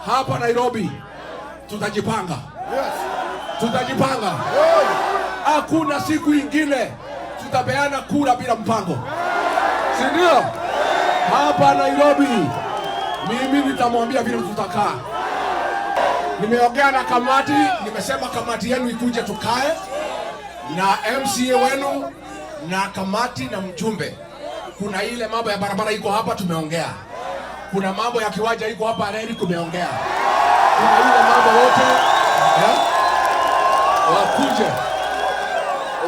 hapa Nairobi tutajipanga. Tutajipanga. Hakuna siku ingine tutapeana kura bila mpango. Si ndio? Hapa Nairobi mimi nitamwambia vile tutakaa. Nimeongea na kamati, nimesema kamati yenu ikuje tukae na MCA wenu na kamati na mjumbe. Kuna ile mambo ya barabara iko hapa tumeongea. Kuna mambo ya kiwanja iko hapa reli tumeongea. Kuna ile mambo yote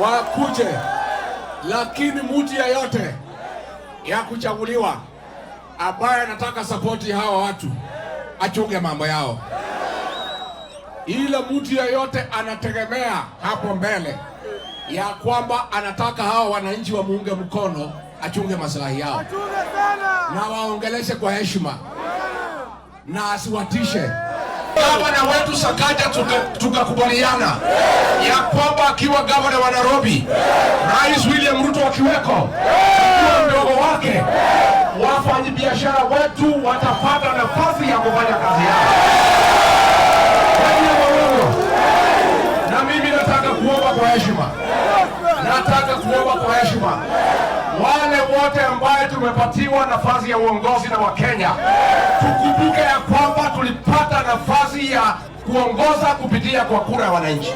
wakuje. Lakini mtu yeyote ya kuchaguliwa ambaye anataka sapoti hawa watu achunge mambo yao. Ile mtu yeyote anategemea hapo mbele ya kwamba anataka hawa wananchi wa muunge mkono achunge maslahi yao na waongeleshe kwa heshima na asiwatishe. Gavana wetu Sakaja tukakubaliana ya kwamba akiwa gavana wa Nairobi, Rais William Ruto akiweko, akiwa mdogo wake, wafanyabiashara wetu watapata nafasi ya kufanya kazi yao. Na mimi nataka kuomba kwa heshima, wale wote ambaye tumepatiwa nafasi ya uongozi na Wakenya, tukumbuke ya kwamba tulipata nafasi ya kuongoza kupitia kwa kura ya wananchi.